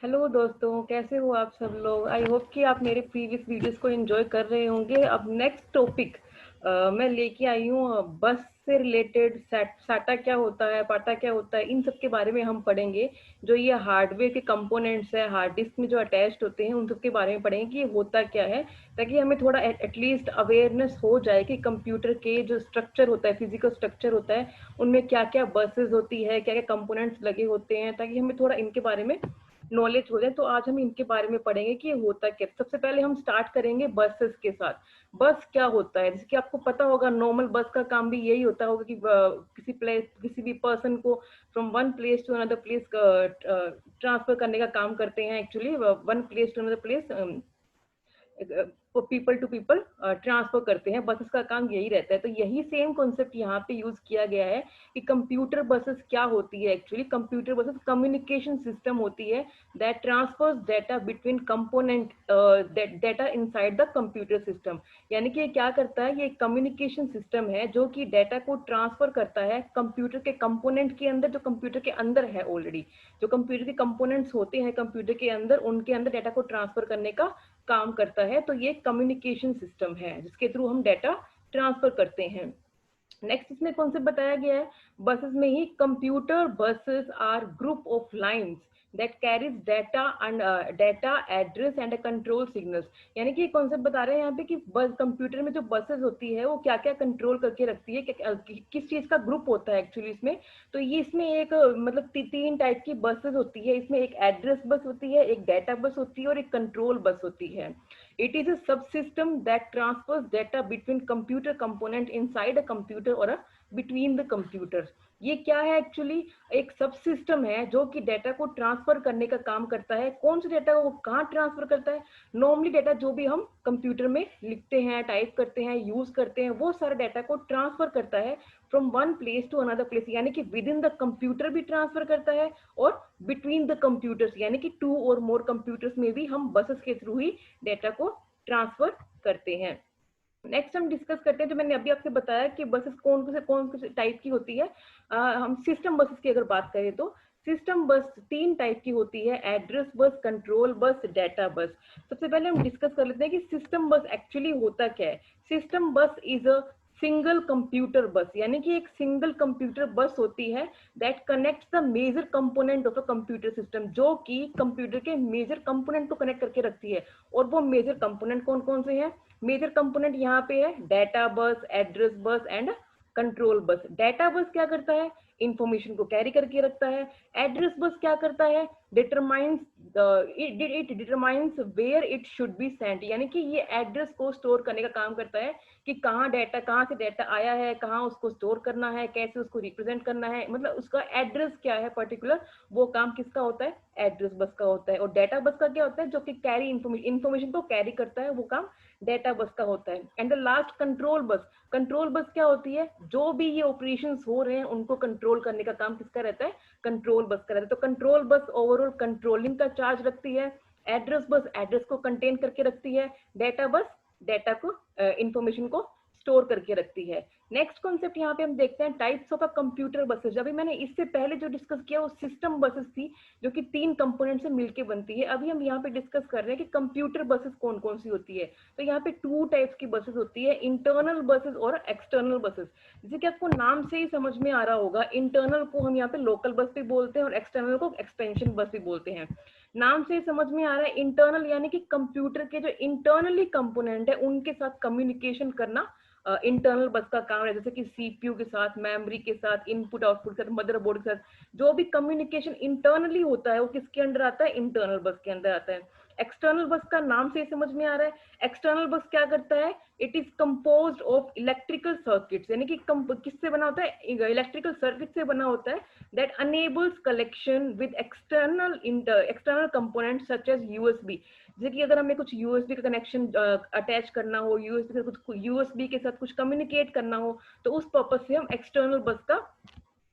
Hello दोस्तों, कैसे हो आप सब लोग। आई होप कि आप मेरे प्रीवियस वीडियोस को एंजॉय कर रहे होंगे। अब नेक्स्ट टॉपिक मैं लेके आई हूँ बस से रिलेटेड। साटा क्या होता है, पाटा क्या होता है, इन सब के बारे में हम पढ़ेंगे। जो ये हार्डवेयर के कंपोनेंट्स है, हार्ड डिस्क में जो अटैच्ड होते हैं, उन सब के बारे में पढ़ेंगे कि ये होता क्या है, ताकि हमें थोड़ा एटलीस्ट अवेयरनेस हो जाए कि कंप्यूटर के जो स्ट्रक्चर होता है, फिजिकल स्ट्रक्चर होता है, उनमें क्या क्या बसेस होती है, क्या क्या कंपोनेंट्स लगे होते हैं, ताकि हमें थोड़ा इनके बारे में नॉलेज हो जाए। तो आज हम इनके बारे में पढ़ेंगे कि ये होता क्या। सबसे पहले हम स्टार्ट करेंगे बसेस के साथ। बस क्या होता है, जैसे कि आपको पता होगा, नॉर्मल बस का काम भी यही होता होगा कि किसी प्लेस, किसी भी पर्सन को from one place to another place transfer करने का काम करते हैं। Actually one place to another place, people to people transfer करते हैं। बसेस का काम यही रहता है। तो यही सेम कॉन्सेप्ट यहाँ पे यूज किया गया है कि कंप्यूटर बसेस क्या होती है। Actually computer buses communication system होती है that transfers data between component, data inside the computer system. यानी कि ये क्या करता है, ये कम्युनिकेशन सिस्टम है जो कि डेटा को ट्रांसफर करता है कंप्यूटर के कंपोनेंट के अंदर, जो कंप्यूटर के अंदर है ऑलरेडी। जो कंप्यूटर के कंपोनेंट्स होते हैं कंप्यूटर के अंदर, उनके अंदर डेटा को ट्रांसफर करने का काम करता है। तो ये कम्युनिकेशन सिस्टम है जिसके थ्रू हम डेटा ट्रांसफर करते हैं। नेक्स्ट इसमें कॉन्सेप्ट बताया गया है बसेस में ही, computer buses are group of lines that carries data and data address and control signals. यानी कि कॉन्सेप्ट बता रहे हैं यहाँ पे कि बस कंप्यूटर में जो बसेस होती है वो क्या क्या कंट्रोल करके रखती है, किस चीज का ग्रुप होता है एक्चुअली इसमें। तो ये इसमें एक मतलब तीन टाइप की बसेस होती है। इसमें एक एड्रेस बस होती है, एक डाटा बस होती है और एक कंट्रोल बस होती है। It is a subsystem that transfers data between computer component inside a computer or a between the computers. ये क्या है एक्चुअली, एक सब सिस्टम है जो कि डेटा को ट्रांसफर करने का काम करता है। कौन सा डेटा वो कहाँ ट्रांसफर करता है, नॉर्मली डेटा जो भी हम कंप्यूटर में लिखते हैं, टाइप करते हैं, यूज करते हैं, वो सारे डेटा को ट्रांसफर करता है from one place to another place. यानी कि विद इन द कंप्यूटर भी ट्रांसफर करता है और बिटवीन द कंप्यूटर्स, यानी कि टू और मोर कंप्यूटर्स में भी हम बसेस के थ्रू ही डेटा को ट्रांसफर करते हैं। नेक्स्ट हम डिस्कस करते हैं, जो मैंने अभी आपसे बताया कि बसेस कौन से टाइप की होती है। हम सिस्टम बसेस की अगर बात करें तो सिस्टम बस तीन टाइप की होती है, address bus, control bus, data बस। सबसे पहले हम डिस्कस कर लेते हैं कि सिस्टम बस एक्चुअली होता क्या है। सिस्टम बस इज अ सिंगल कंप्यूटर बस, यानी कि एक सिंगल कंप्यूटर बस होती है that connects the major component of a computer system, जो कि कंप्यूटर के मेजर कंपोनेंट को कनेक्ट करके रखती है। और वो मेजर कंपोनेंट कौन कौन से हैं, मेजर कंपोनेंट यहाँ पे है डाटा बस, address bus and control bus. Data बस क्या करता है, इंफॉर्मेशन को कैरी करके रखता है। एड्रेस बस क्या करता है, determines it determines where it should be sent, यानी कि ये एड्रेस को स्टोर करने का काम करता है कि कहाँ से डाटा आया है, कहाँ उसको स्टोर करना है, कैसे उसको रिप्रेजेंट करना है, मतलब उसका एड्रेस क्या है पर्टिकुलर, वो काम किसका होता है, एड्रेस बस का होता है। और डाटा बस का क्या होता है, जो कि कैरी इंफॉर्मेशन को कैरी करता है, वो काम डेटा बस का होता है। And the last control bus. Control bus क्या होती है, जो भी ये ऑपरेशंस हो रहे हैं उनको कंट्रोल करने का काम किसका रहता है, कंट्रोल बस का रहता है। तो कंट्रोल बस ओवरऑल कंट्रोलिंग का चार्ज रखती है, एड्रेस बस एड्रेस को कंटेन करके रखती है, डेटा बस डेटा को इंफॉर्मेशन को स्टोर करके रखती है। नेक्स्ट कॉन्सेप्ट यहाँ पे हम देखते हैं types of a computer buses. अभी मैंने इससे पहले जो डिस्कस किया वो सिस्टम बसेस थी, जो कि तीन कंपोनेंट से मिलकर बनती है। अभी हम यहाँ पे डिस्कस कर रहे हैं कि कंप्यूटर बसेस कौन कौन सी होती है। तो यहाँ पे टू टाइप्स की बसेस होती है, इंटरनल बसेस और एक्सटर्नल बसेस। जैसे कि आपको नाम से ही समझ में आ रहा होगा, इंटरनल को हम यहाँ पे लोकल बस भी बोलते हैं और एक्सटर्नल को एक्सटेंशन बस भी बोलते हैं। नाम से समझ में आ रहा है, इंटरनल यानी कि कंप्यूटर के जो इंटरनली कंपोनेंट है उनके साथ कम्युनिकेशन करना इंटरनल बस का काम है। जैसे कि सीपीयू के साथ, मेमोरी के साथ, इनपुट आउटपुट के साथ, मदरबोर्ड के साथ जो भी कम्युनिकेशन इंटरनली होता है वो किसके अंडर आता है, इंटरनल बस के अंदर आता है। एक्सटर्नल बस का नाम से समझ में आ रहा है, एक्सटर्नल बस क्या करता है, it is composed of electrical circuits, यानी कि किससे बना होता है, इलेक्ट्रिकल सर्किट से बना होता है that enables collection with external component such as USB. जैसे कि अगर हमें कुछ यूएसबी का कनेक्शन अटैच करना हो, यूएसबी के कुछ यूएसबी के साथ कुछ कम्युनिकेट करना हो, तो उस पर्पज से हम एक्सटर्नल बस का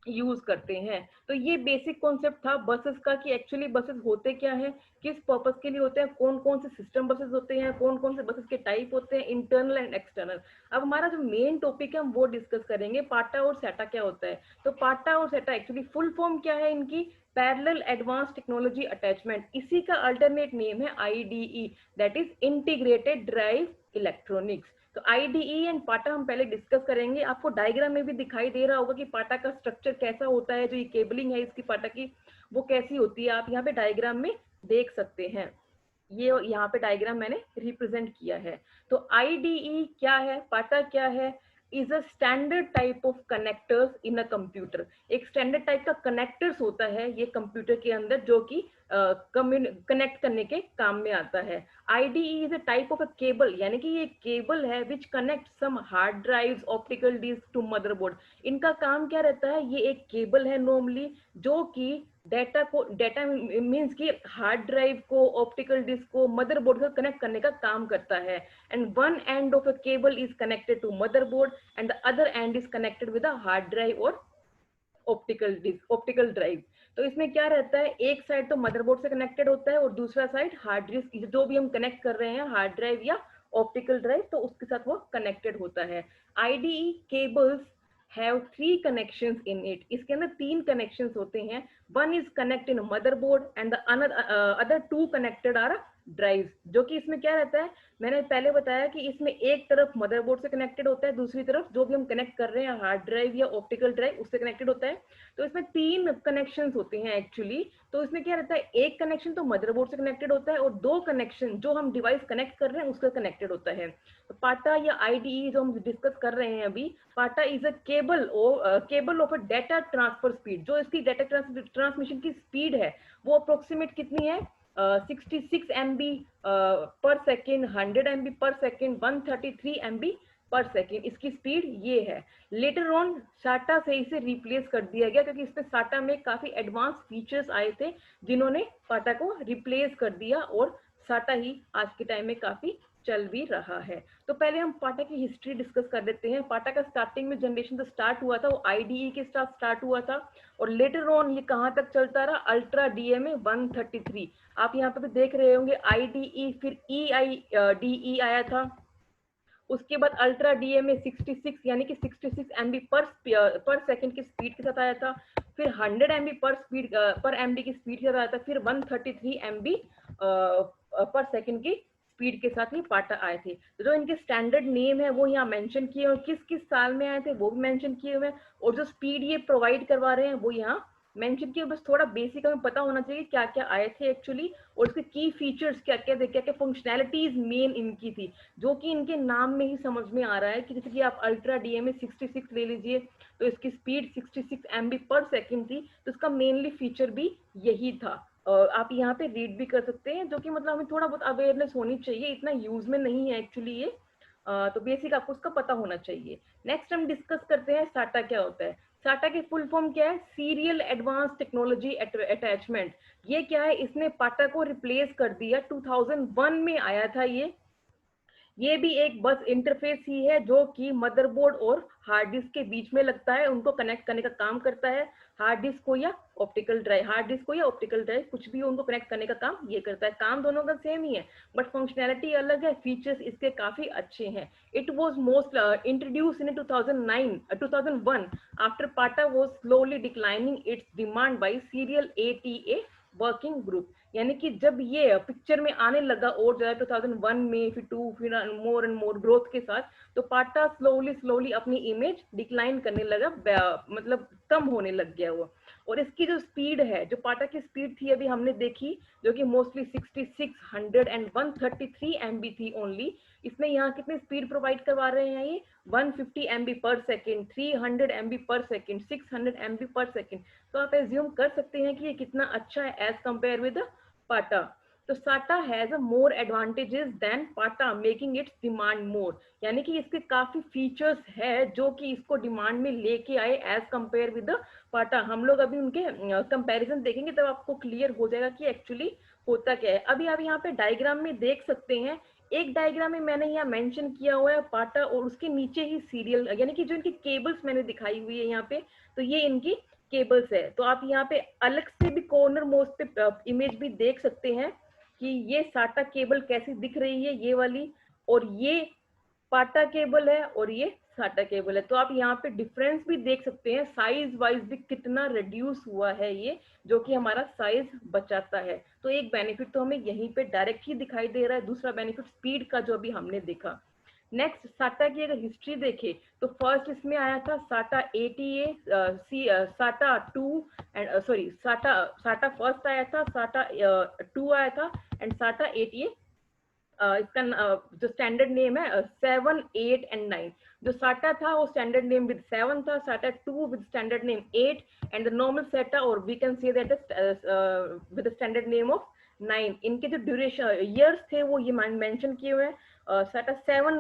यूज करते हैं। तो ये बेसिक कॉन्सेप्ट था बसेस का कि एक्चुअली बसेस होते क्या है, किस पर्पस के लिए होते हैं, कौन कौन से सिस्टम बसेस होते हैं, कौन कौन से बसेस के टाइप होते हैं, इंटरनल एंड एक्सटर्नल। अब हमारा जो मेन टॉपिक है हम वो डिस्कस करेंगे, पाटा और सेटा क्या होता है। तो पाटा और सेटा एक्चुअली फुल फॉर्म क्या है इनकी, पैरेलल एडवांस टेक्नोलॉजी अटैचमेंट, इसी का अल्टरनेट नेम है IDE, that is integrated drive electronics. तो आईडीई एंड पाटा हम पहले डिस्कस करेंगे। आपको डायग्राम में भी दिखाई दे रहा होगा कि पाटा का स्ट्रक्चर कैसा होता है, जो ये केबलिंग है इसकी पाटा की वो कैसी होती है, आप यहाँ पे डायग्राम में देख सकते हैं। ये यहाँ पे डायग्राम मैंने रिप्रेजेंट किया है। तो आईडीई क्या है, पाटा क्या है, is a standard type of connectors in a computer. एक स्टैंडर्ड टाइप का कनेक्टर्स होता है ये कंप्यूटर के अंदर, जो कि कनेक्ट करने के काम में आता है। IDE is a type of a cable, यानी कि ये केबल है which connect some hard drives, optical disc to motherboard. इनका काम क्या रहता है, ये एक केबल है नॉर्मली, जो कि डाटा मीन्स कि हार्ड ड्राइव को, ऑप्टिकल डिस्क को मदरबोर्ड से कनेक्ट करने का काम करता है। And one end of a cable is connected to motherboard and the other end is connected with a hard drive और ऑप्टिकल डिस्क, ऑप्टिकल ड्राइव। तो इसमें क्या रहता है, एक साइड तो मदरबोर्ड से कनेक्टेड होता है और दूसरा साइड हार्ड डिस्क, जो भी हम कनेक्ट कर रहे हैं हार्ड ड्राइव या ऑप्टिकल ड्राइव, तो उसके साथ वो कनेक्टेड होता है। IDE cables have 3 connections in it, इसके अंदर 3 कनेक्शंस होते हैं। One is connect in motherboard and the other 2 connected are drives. जो कि इसमें क्या रहता है, मैंने पहले बताया कि इसमें एक तरफ मदरबोर्ड से कनेक्टेड होता है, दूसरी तरफ जो भी हम कनेक्ट कर रहे हैं हार्ड ड्राइव या ऑप्टिकल ड्राइव उससे कनेक्टेड होता है। तो इसमें 3 कनेक्शन होते हैं एक्चुअली। तो इसमें क्या रहता है, एक कनेक्शन तो मदरबोर्ड से कनेक्टेड होता है और 2 कनेक्शन जो हम डिवाइस कनेक्ट कर रहे हैं उससे कनेक्टेड होता है। तो पाटा या आईडीई जो हम डिस्कस कर रहे हैं अभी, पाटा is a cable of a data transfer speed. जो इसकी डेटा ट्रांसमिशन की स्पीड है वो अप्रोक्सीमेट कितनी है, 66 MB पर सेकेंड, 100 MB पर सेकेंड, 133 MB पर सेकेंड, इसकी स्पीड ये है। लेटर ऑन साटा से इसे रिप्लेस कर दिया गया, क्योंकि इसमें साटा में काफी एडवांस फीचर्स आए थे जिन्होंने पाटा को रिप्लेस कर दिया, और साटा ही आज के टाइम में काफी चल भी रहा है। तो पहले हम पाटा की हिस्ट्री डिस्कस कर देते हैं। पाटा का स्टार्टिंग में जनरेशन जो स्टार्ट हुआ था वो आईडीई के साथ स्टार्ट हुआ था, और लेटर ऑन ये कहाँ तक चलता रहा, अल्ट्रा डीएमए 133। आप यहाँ पे भी देख रहे होंगे आईडीई, फिर EIDE आया था, उसके बाद अल्ट्रा डीएमए 66 यानी कि 66 MB पर सेकंड की स्पीड के साथ आया था, फिर 100 MB पर MB की स्पीड के साथ आया था, फिर 133 MB पर सेकंड की स्पीड के साथ ही पाटा आए थे। तो जो इनके स्टैंडर्ड नेम है वो यहाँ मेंशन किए, और किस किस साल में आए थे वो भी मेंशन किए हुए हैं, और जो स्पीड ये प्रोवाइड करवा रहे हैं वो यहाँ मेंशन किए। बस थोड़ा बेसिक हमें पता होना चाहिए क्या क्या आए थे एक्चुअली, और इसके की फीचर्स क्या क्या थे, क्या क्या फंक्शनैलिटीज मेन इनकी थी, जो कि इनके नाम में ही समझ में आ रहा है। कि जैसे कि आप अल्ट्रा डीएमए 66 ले लीजिए, तो इसकी स्पीड 66 MB पर सेकेंड थी, तो इसका मेनली फीचर भी यही था। आप यहाँ पे रीड भी कर सकते हैं, जो कि मतलब हमें थोड़ा बहुत अवेयरनेस होनी चाहिए, इतना यूज में नहीं है एक्चुअली ये। तो बेसिक आपको उसका पता होना चाहिए। नेक्स्ट हम डिस्कस करते हैं साटा क्या होता है। साटा की फुल फॉर्म क्या है, सीरियल एडवांस टेक्नोलॉजी अटैचमेंट। ये क्या है, इसने पाटा को रिप्लेस कर दिया, 2001 में आया था ये भी एक बस इंटरफेस ही है, जो कि मदरबोर्ड और हार्ड डिस्क के बीच में लगता है, उनको कनेक्ट करने का काम करता है। हार्ड डिस्क को या ऑप्टिकल ड्राइव, कुछ भी उनको कनेक्ट करने का काम ये करता है। काम दोनों का सेम ही है, बट फंक्शनैलिटी अलग है, फीचर्स इसके काफी अच्छे हैं। It was most introduce in 2001 after PATA was slowly declining its demand by serial ATA working group. यानी कि जब ये पिक्चर में आने लगा और ज्यादा 2001 में, फिर 2, फिर मोर एंड मोर ग्रोथ के साथ, तो पाटा स्लोली अपनी इमेज डिक्लाइन करने लगा, मतलब कम होने लग गया वो। और इसकी जो स्पीड है, जो पाटा की स्पीड थी अभी हमने देखी, जो कि मोस्टली 66, 100 एंड 133 MB थी ओनली, इसमें यहाँ कितनी स्पीड प्रोवाइड करवा रहे हैं ये, 150 MB पर सेकेंड, 300 MB पर सेकेंड, 600 MB पर सेकेंड। तो आप एज्यूम कर सकते हैं कि ये कितना अच्छा है एज कंपेयर विद पाटा। तो SATA has a more advantages than PATA, making its demand more. यानी कि इसके काफी फीचर्स है जो कि इसको डिमांड में लेके आए एज कंपेयर विद पाटा। हम लोग अभी उनके कंपैरिजन देखेंगे तब आपको क्लियर हो जाएगा कि एक्चुअली होता क्या है। अभी आप यहाँ पे डायग्राम में देख सकते हैं, एक डायग्राम में मैंने यहाँ मेंशन किया हुआ है पाटा, और उसके नीचे ही सीरियल, यानी कि जो इनकी केबल्स मैंने दिखाई हुई है यहाँ पे, तो ये इनकी केबल्स है। तो आप यहाँ पे अलग से भी कॉर्नर मोस्ट पे इमेज भी देख सकते हैं कि ये साटा केबल कैसी दिख रही है, ये वाली, और ये पाटा केबल है और ये साटा केबल है। तो आप यहाँ पे डिफरेंस भी देख सकते हैं, साइज वाइज भी कितना रिड्यूस हुआ है ये, जो कि हमारा साइज बचाता है। तो एक बेनिफिट तो हमें यहीं पे डायरेक्ट ही दिखाई दे रहा है, दूसरा बेनिफिट स्पीड का जो अभी हमने देखा। नेक्स्ट साटा की अगर हिस्ट्री देखें तो फर्स्ट इसमें आया था साटा 80A, साटा 2 एंड सॉरी साटा फर्स्ट आया था, साटा 2 आया था एंड साटा 80A। इसका जो स्टैंडर्ड नेम है 7, 8 एंड 9। जो साटा था वो स्टैंडर्ड नेम विद 7 था, SATA 2 with standard name 8 and the normal SATA, और we can say that with standard name of 9। इनके जो ड्यूरेशन ईयर्स थे वो ये मेंशन किए हुए हैं। साटा 7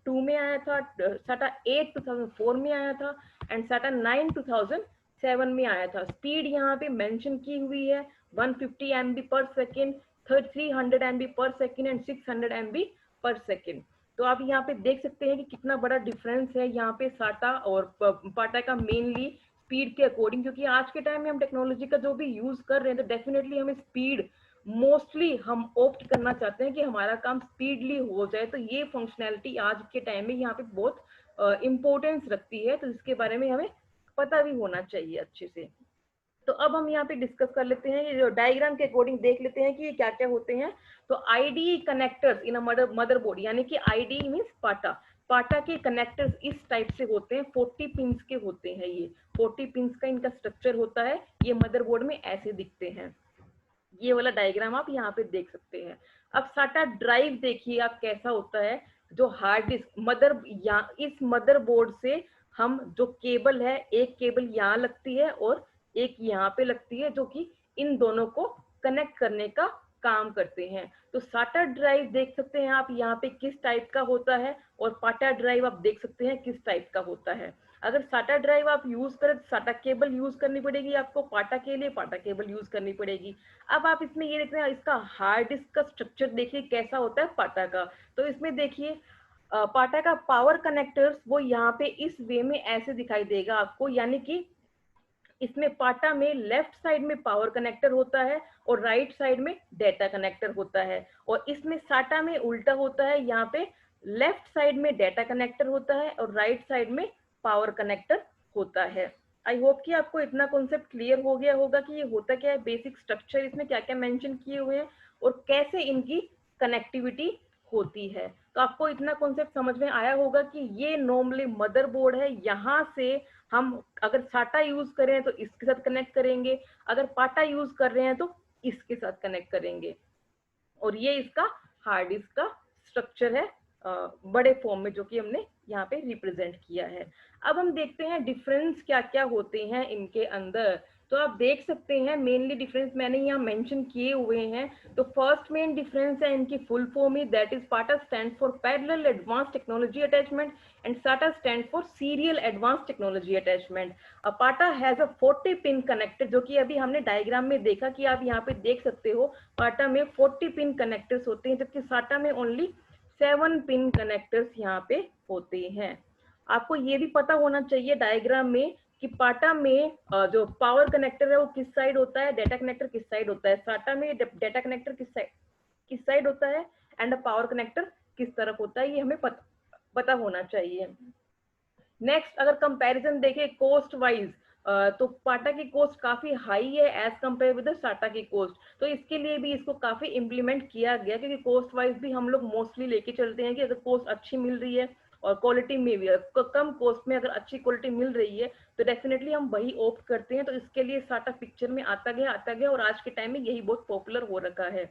2 में आया था, साटा 8 2004 में आया था एंड साटा 9 2007 में आया था। स्पीड यहाँ पे मेंशन की हुई है 150 MB पर सेकेंड, 300 MB पर सेकेंड एंड 600 MB पर सेकेंड। तो आप यहाँ पे देख सकते हैं कि कितना बड़ा डिफरेंस है यहाँ पे साटा और पाटा का, मेनली स्पीड के अकॉर्डिंग। क्योंकि आज के टाइम में हम टेक्नोलॉजी का जो भी यूज कर रहे हैं तो डेफिनेटली हमें स्पीड मोस्टली हम ऑप्ट करना चाहते हैं कि हमारा काम स्पीडली हो जाए। तो ये फंक्शनैलिटी आज के टाइम में यहाँ पे बहुत इंपॉर्टेंस रखती है, तो इसके बारे में हमें पता भी होना चाहिए अच्छे से। तो अब हम यहाँ पे डिस्कस कर लेते हैं, ये जो डायग्राम के अकॉर्डिंग देख लेते हैं कि ये क्या क्या होते हैं। तो आईडी कनेक्टर्स इन अ मदरबोर्ड, यानी कि आईडी मींस पाटा, पाटा के कनेक्टर्स इस टाइप से होते हैं, 40 पिंस के होते हैं। ये 40 पिंस का इनका स्ट्रक्चर होता है। ये मदरबोर्ड में ऐसे दिखते हैं। ये वाला डायग्राम आप यहाँ पे देख सकते हैं। अब साटा ड्राइव देखिए आप कैसा होता है। जो हार्ड डिस्क इस मदरबोर्ड से हम जो केबल है, एक केबल यहाँ लगती है और एक यहाँ पे लगती है, जो कि इन दोनों को कनेक्ट करने का काम करते हैं। तो साटा ड्राइव देख सकते हैं आप यहाँ पे किस टाइप का होता है, और पाटा ड्राइव आप देख सकते हैं किस टाइप का होता है। अगर साटा ड्राइव आप यूज करें तो साटा केबल यूज करनी पड़ेगी आपको, पाटा के लिए पाटा केबल यूज करनी पड़ेगी। अब आप इसमें ये देखते हैं, इसका हार्ड डिस्क का स्ट्रक्चर देखिए कैसा होता है पाटा का। तो इसमें देखिए पाटा का पावर कनेक्टर्स वो यहाँ पे इस वे में ऐसे दिखाई देगा आपको, यानी कि इसमें पाटा में लेफ्ट साइड में पावर कनेक्टर होता है और राइट साइड में डेटा कनेक्टर होता है। और इसमें साटा में उल्टा होता है, यहाँ पे लेफ्ट साइड में डेटा कनेक्टर होता है और राइट साइड में पावर कनेक्टर होता है। आई होप कि आपको इतना कॉन्सेप्ट क्लियर हो गया होगा कि ये होता क्या है, बेसिक स्ट्रक्चर इसमें क्या क्या मेंशन किए हुए हैं और कैसे इनकी कनेक्टिविटी होती है। तो आपको इतना कॉन्सेप्ट समझ में आया होगा कि ये नॉर्मली मदरबोर्ड है, यहाँ से हम अगर साटा यूज करें तो इसके साथ कनेक्ट करेंगे, अगर पाटा यूज कर रहे हैं तो इसके साथ कनेक्ट करेंगे। और ये इसका हार्ड डिस्क का स्ट्रक्चर है बड़े फॉर्म में, जो कि हमने यहाँ पे रिप्रेजेंट किया है। अब हम देखते हैं डिफरेंस क्या क्या होते हैं इनके अंदर। तो आप देख सकते हैं मेनली डिफरेंस मैंने यहाँ मेंशन किए हुए हैं। तो फर्स्ट मेन डिफरेंस है इनकी फुल फॉर्म ही, that is PATA stand for parallel advance technology attachment and SATA stand for serial advance technology attachment. PATA has a 40 pin connector, जो कि अभी हमने डायग्राम में देखा कि आप यहाँ पे देख सकते हो पाटा में 40 पिन कनेक्टर्स होते हैं, जबकि साटा में ओनली 7 पिन कनेक्टर्स यहाँ पे होते हैं। आपको ये भी पता होना चाहिए डायग्राम में कि पाटा में जो पावर कनेक्टर है वो किस साइड होता है, डेटा कनेक्टर किस साइड होता है। साटा में डेटा कनेक्टर किस साइड होता है एंड पावर कनेक्टर किस तरफ होता है, ये हमें पता होना चाहिए। नेक्स्ट अगर कंपैरिजन देखें कॉस्ट वाइज, तो पाटा की कॉस्ट काफी हाई है एज कंपेयर विद साटा की कॉस्ट। तो इसके लिए भी इसको काफी इम्प्लीमेंट किया गया, क्योंकि कॉस्ट वाइज भी हम लोग मोस्टली लेके चलते हैं कि अगर कॉस्ट अच्छी मिल रही है और क्वालिटी में भी कम कॉस्ट में अगर अच्छी क्वालिटी मिल रही है तो डेफिनेटली हम वही ऑप्ट करते हैं। तो इसके लिए साटा पिक्चर में आता गया और आज के टाइम में यही बहुत पॉपुलर हो रखा है।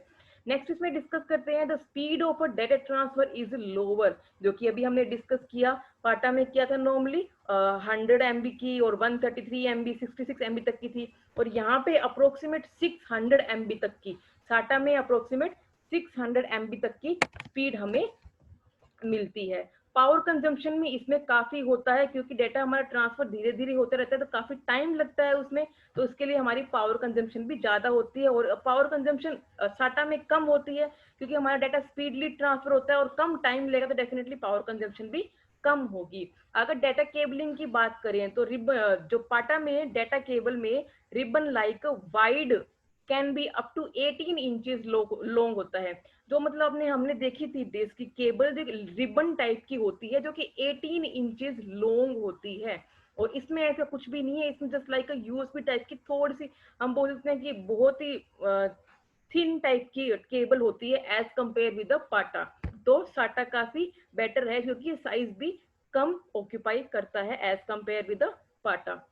नेक्स्ट इसमें डिस्कस करते हैं the speed of a data transfer is lower, जो कि अभी हमने डिस्कस किया। पाटा में क्या था, नॉर्मली 100 MB की और 133 MB 66 MB तक की थी, और यहाँ पे अप्रोक्सीमेट 600 MB तक की, साटा में अप्रोक्सीमेट 600 MB तक की स्पीड हमें मिलती है। पावर कंजम्पशन में इसमें काफी होता है, क्योंकि डेटा हमारा ट्रांसफर धीरे धीरे होता रहता है तो काफी टाइम लगता है उसमें, तो उसके लिए हमारी पावर कंजम्पशन भी ज्यादा होती है। और पावर कंजम्पशन साटा में कम होती है, क्योंकि हमारा डेटा स्पीडली ट्रांसफर होता है और कम टाइम लेगा, तो डेफिनेटली पावर कंजम्पशन भी कम होगी। अगर डाटा केबलिंग की बात करें तो रिबन जो पाटा में डाटा केबल में ribbon like wide can be up to 18 inches long होता है। जो मतलब हमने देखी थी डेस्क की केबल जो रिबन टाइप की होती है जो कि 18 इंचेस लॉन्ग होती है। और इसमें ऐसा कुछ भी नहीं है, इसमें जस्ट लाइक यूएसबी टाइप की थोड़ी सी हम बोल सकते हैं कि बहुत ही थिन टाइप की केबल होती है एज कंपेयर विद द पाटा। तो साटा काफी बेटर है क्योंकि साइज भी कम ऑक्यूपाई करता है एज कंपेयर विद द पाटा।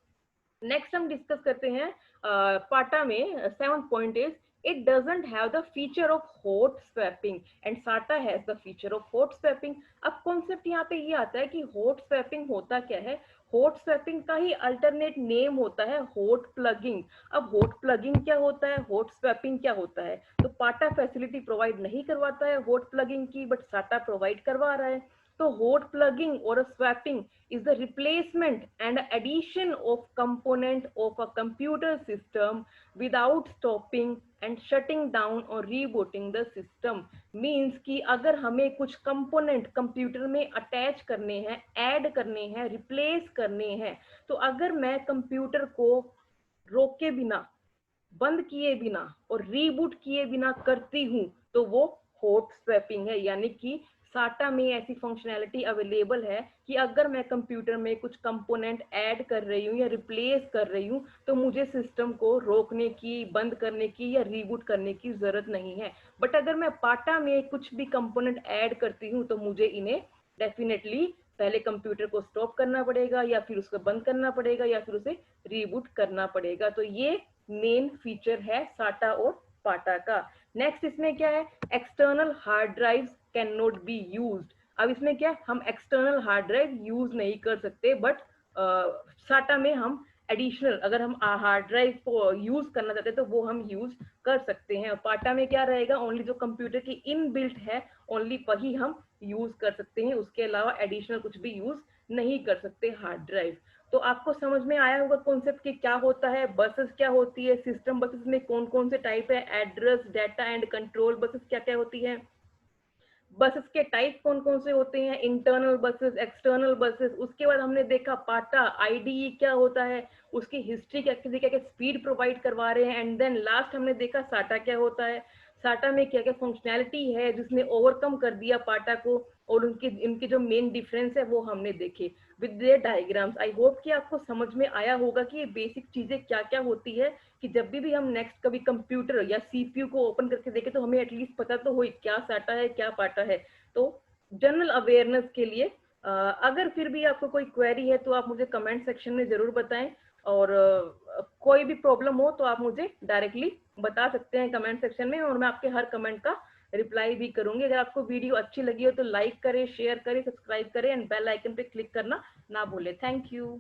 नेक्स्ट हम डिस्कस करते हैं पाटा में 7th point is it doesn't have the feature of hot swapping and SATA has the feature of hot swapping। अब कॉन्सेप्ट यहाँ पे ये आता है कि hot swapping होता क्या है। hot swapping का ही अल्टरनेट नेम होता है hot plugging। अब hot plugging क्या होता है, hot swapping क्या होता है। तो पाटा फैसिलिटी प्रोवाइड नहीं करवाता है hot plugging की, बट SATA प्रोवाइड करवा रहा है। तो hot plugging or a swapping is the replacement and addition of component of a computer system without stopping and shutting down or rebooting the system। means कि अगर हमें कुछ component computer में attach करने हैं, ऐड करने हैं, रिप्लेस करने हैं, तो अगर मैं कंप्यूटर को रोके बिना, बंद किए बिना और रीबूट किए बिना करती हूँ तो वो हॉट स्वैपिंग है। यानी कि साटा में ऐसी फंक्शनैलिटी अवेलेबल है कि अगर मैं कंप्यूटर में कुछ कंपोनेंट ऐड कर रही हूँ या रिप्लेस कर रही हूँ तो मुझे सिस्टम को रोकने की, बंद करने की या रीबूट करने की जरूरत नहीं है। बट अगर मैं पाटा में कुछ भी कंपोनेंट ऐड करती हूँ तो मुझे इन्हें डेफिनेटली पहले कंप्यूटर को स्टॉप करना पड़ेगा या फिर उसको बंद करना पड़ेगा या फिर उसे रीबूट करना पड़ेगा। तो ये मेन फीचर है साटा और पाटा का। नेक्स्ट इसमें क्या है, external hard drive can not be used. अब इसमें क्या, हम एक्सटर्नल हार्ड ड्राइव यूज नहीं कर सकते, बट साटा में हम एडिशनल अगर हम हार्ड ड्राइव को यूज करना चाहते हैं तो वो हम यूज कर सकते हैं। पाटा में क्या रहेगा, ओनली जो कंप्यूटर की इनबिल्ट है ओनली वही हम यूज कर सकते हैं, उसके अलावा एडिशनल कुछ भी यूज नहीं कर सकते हार्ड ड्राइव। तो आपको समझ में आया होगा कॉन्सेप्ट कि क्या होता है, बसेस क्या होती है, सिस्टम बसेस में कौन कौन से टाइप है, address, data and control buses क्या क्या होती है, बसेस के टाइप कौन कौन से होते हैं, इंटरनल बसेस, एक्सटर्नल बसेस। उसके बाद हमने देखा पाटा आईडीई क्या होता है, उसकी हिस्ट्री क्या क्या क्या स्पीड प्रोवाइड करवा रहे हैं, एंड देन लास्ट हमने देखा साटा क्या होता है, साटा में क्या क्या फंक्शनैलिटी है जिसने ओवरकम कर दिया पाटा को, और उनकी इनके जो मेन डिफरेंस है वो हमने देखे with their diagrams. I hope कि आपको समझ में आया होगा कि ये बेसिक चीजें क्या क्या होती है, कि जब भी हम नेक्स्ट कभी कंप्यूटर या सीपीयू को ओपन करके देखें तो हमें एटलीस्ट पता तो हो क्या साटा है क्या पाटा है। तो जनरल अवेयरनेस के लिए अगर फिर भी आपको कोई क्वेरी है तो आप मुझे कमेंट सेक्शन में जरूर बताएं, और कोई भी प्रॉब्लम हो तो आप मुझे डायरेक्टली बता सकते हैं कमेंट सेक्शन में, और मैं आपके हर कमेंट का रिप्लाई भी करूंगी। अगर आपको वीडियो अच्छी लगी हो तो लाइक करें, शेयर करें, सब्सक्राइब करें एंड बेल आइकन पे क्लिक करना ना भूलें। Thank you.